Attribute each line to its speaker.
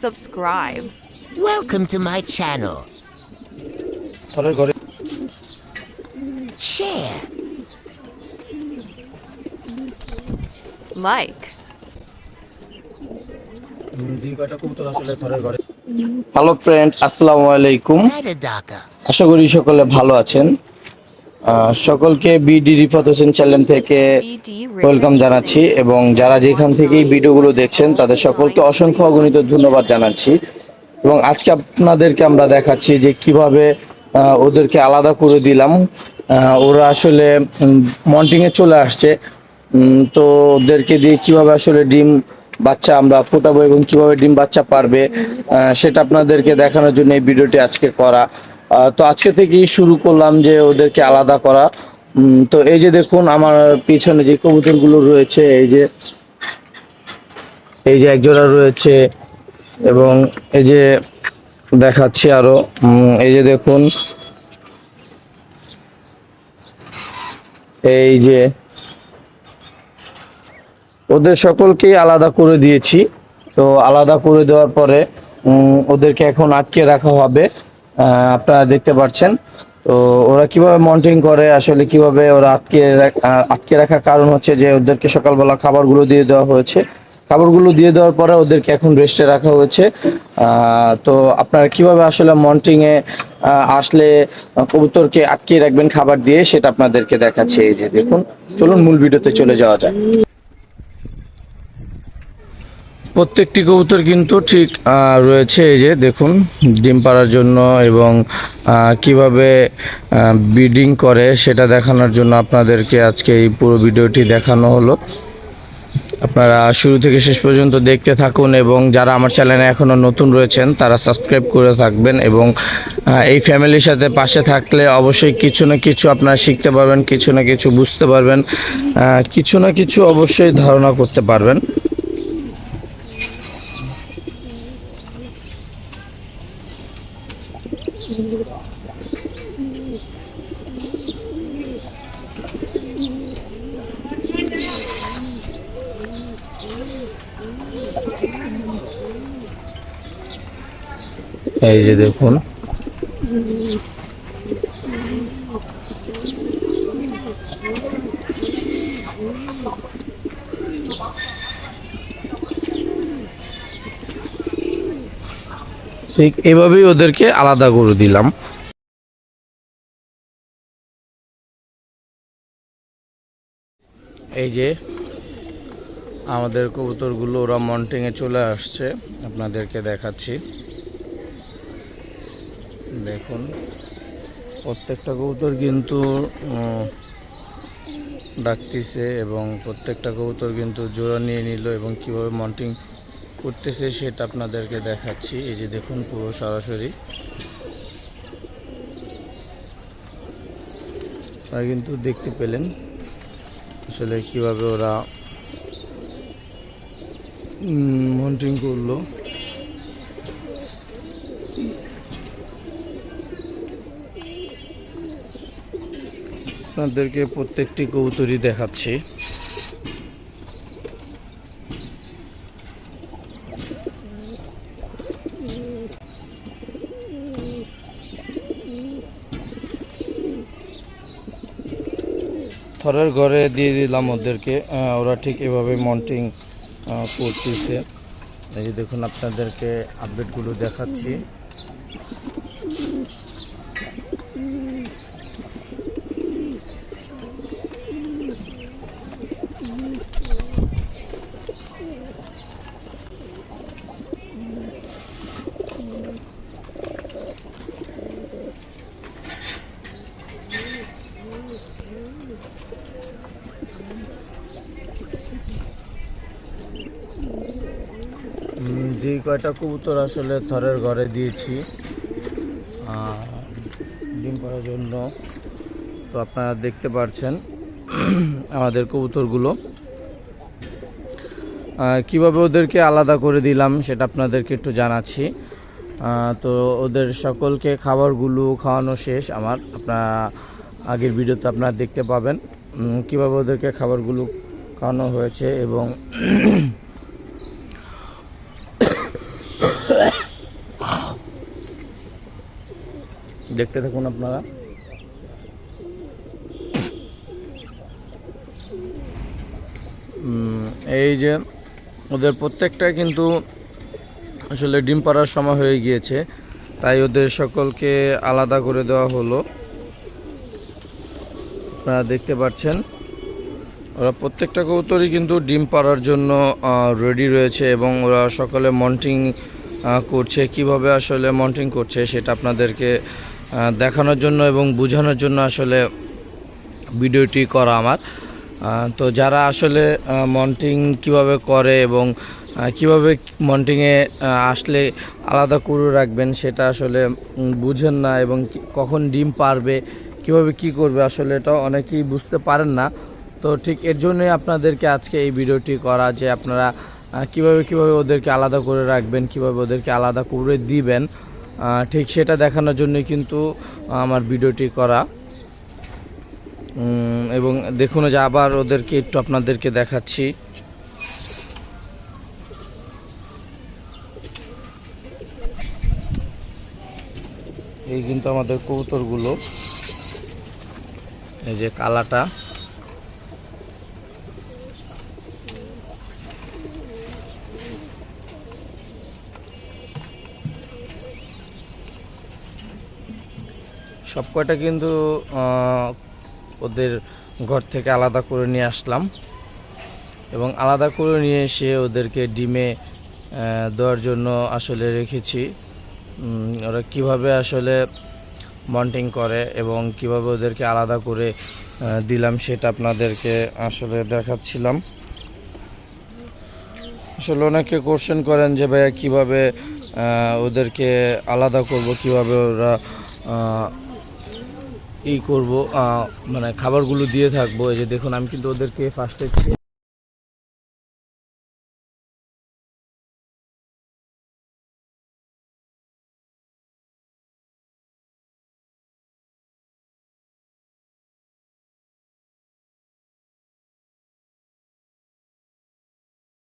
Speaker 1: subscribe.
Speaker 2: Welcome to my channel. Share.
Speaker 1: Like.
Speaker 3: Hello friend, আসসালামু আলাইকুম।
Speaker 2: Metadata.
Speaker 3: আশা করি সকলে ভালো আছেন। সকলকে বিডি রিফাত হোসেন চ্যানেল থেকে
Speaker 1: BD
Speaker 3: ওয়েলকাম
Speaker 1: Rifat
Speaker 3: জানাচ্ছি
Speaker 1: Hossain.
Speaker 3: এবং যারা যেখান থেকে এই ভিডিওগুলো দেখছেন তাদের সকলকে অসংখ্য অগণিত ধন্যবাদ জানাচ্ছি। এবং আজকে আপনাদেরকে আমরা দেখাচ্ছি যে কিভাবে ওদেরকে আলাদা করে দিলাম। ওরা আসলে মন্টিংয়ে চলে আসছে, তো ওদেরকে দিয়ে কিভাবে আসলে ডিম বাচ্চা আমরা ফোটাবো এবং কিভাবে ডিম বাচ্চা পারবে সেটা আপনাদেরকে দেখানোর জন্য এই ভিডিওটি আজকে করা। তো আজকে থেকেই শুরু করলাম যে ওদেরকে আলাদা করা। তো এই যে দেখুন আমার পিছনে যে কবুতরগুলো রয়েছে, এই যে একজোড়া রয়েছে এবং এই যে দেখাচ্ছি আরো, এই যে দেখুন, এই যে ওদের সকলকেই আলাদা করে দিয়েছি। তো আলাদা করে দেওয়ার পরে ওদেরকে এখন আটকে রাখা হবে। আপনারা দেখতে পাচ্ছেন তো ওরা কিভাবে মন্টিং করে, আসলে কিভাবে ওরা আটকে রাখার কারণ হচ্ছে যে ওদেরকে সকালবেলা খাবারগুলো দিয়ে দেওয়া হয়েছে। খাবারগুলো দিয়ে দেওয়ার পরে ওদেরকে এখন রেস্টে রাখা হয়েছে। তো আপনারা কিভাবে আসলে মন্টিংয়ে আসলে কবুতরকে আটকে রাখবেন খাবার দিয়ে, সেটা আপনাদেরকে দেখাচ্ছি। এই যে দেখুন, চলুন মূল ভিডিওতে চলে যাওয়া যায়। প্রত্যেকটি কবুতর কিন্তু ঠিক রয়েছে, এই যে দেখুন, ডিম পাড়ার জন্য এবং কিভাবে ব্রিডিং করে সেটা দেখানোর জন্য আপনাদেরকে আজকে এই পুরো ভিডিওটি দেখানো হলো। আপনারা শুরু থেকে শেষ পর্যন্ত দেখতে থাকুন এবং যারা আমার চ্যানেলে এখনও নতুন রয়েছেন তারা সাবস্ক্রাইব করে থাকবেন এবং এই ফ্যামিলির সাথে পাশে থাকলে অবশ্যই কিছু না কিছু আপনারা শিখতে পারবেন, কিছু না কিছু বুঝতে পারবেন, কিছু না কিছু অবশ্যই ধারণা করতে পারবেন। এই যে দেখুন, ঠিক এভাবেই ওদেরকে আলাদা করে দিলাম। এই যে আমাদের কবুতরগুলো ওরা মন্টিংয়ে চলে আসছে, আপনাদেরকে দেখাচ্ছি। দেখুন, প্রত্যেকটা কবুতর কিন্তু ডাকতেছে এবং প্রত্যেকটা কবুতর কিন্তু জোড়া নিয়ে নিল এবং কিভাবে মন্টিং করতেছে সেটা আপনাদেরকে দেখাচ্ছি। এই যে দেখুন, পুরো সরাসরি আপনারা কিন্তু দেখতে পেলেন আসলে কিভাবে ওরা মন্টিং করলো। আপনাদেরকে প্রত্যেকটি কবুতরই দেখাচ্ছি। থরের ঘরে দিয়ে দিলাম ওদেরকে, ওরা ঠিক এভাবে মন্টিং করতেছে। এই যে দেখুন, আপনাদেরকে আপডেটগুলো দেখাচ্ছি। যে কয়টা কবুতর আসলে থরের ঘরে দিয়েছি ডিম পাড়ার জন্য, তো আপনারা দেখতে পাচ্ছেন আমাদের কবুতরগুলো কিভাবে ওদেরকে আলাদা করে দিলাম সেটা আপনাদেরকে একটু জানাচ্ছি। তো ওদের সকলকে খাবারগুলো খাওয়ানো শেষ আমার, আপনারা আগের ভিডিওতে আপনারা দেখতে পাবেন কিভাবে ওদেরকে খাবারগুলো খাওয়ানো হয়েছে এবং দেখতে থাকুন আপনারা। এই যে ওদের প্রত্যেকটা কিন্তু আসলে ডিম পাড়ার সময় হয়ে গিয়েছে, তাই ওদের সকলকে আলাদা করে দেওয়া হলো। আপনারা দেখতে পাচ্ছেন ওরা প্রত্যেকটা কবুতরই কিন্তু ডিম পাড়ার জন্য রেডি রয়েছে এবং ওরা সকলে মন্টিং করছে। কিভাবে আসলে মন্টিং করছে সেটা আপনাদেরকে দেখানোর জন্য এবং বোঝানোর জন্য আসলে ভিডিওটি করা আমার। তো যারা আসলে মন্টিং কিভাবে করে এবং কিভাবে মন্টিংয়ে আসলে আলাদা করে রাখবেন সেটা আসলে বুঝেন না, এবং কখন ডিম পারবে কিভাবে কি করবে আসলে এটা অনেকেই বুঝতে পারেন না। তো ঠিক এর জন্যই আপনাদেরকে আজকে এই ভিডিওটি করা, যে আপনারা কিভাবে ওদেরকে আলাদা করে রাখবেন, কিভাবে ওদেরকে আলাদা করে দিবেন, ঠিক সেটা দেখানোর জন্যই কিন্তু আমার ভিডিওটি করা। এবং দেখুন যে আবার ওদেরকে একটু আপনাদেরকে দেখাচ্ছি। এই কিন্তু আমাদের কবুতরগুলো, এই যে কালাটা, সব কয়টা কিন্তু ওদের ঘর থেকে আলাদা করে নিয়ে আসলাম এবং আলাদা করে নিয়ে এসে ওদেরকে ডিমে দেওয়ার জন্য আসলে রেখেছি। ওরা কিভাবে আসলে মন্টিং করে এবং কিভাবে ওদেরকে আলাদা করে দিলাম সেটা আপনাদেরকে আসলে দেখাচ্ছিলাম। আসলে অনেকে কোশ্চেন করেন যে ভাইয়া কিভাবে ওদেরকে আলাদা করব, কিভাবে ওরা করব, মানে খাবারগুলো দিয়ে থাকবো। এই যে দেখুন আমি কিন্তু ওদেরকে ফার্স্টে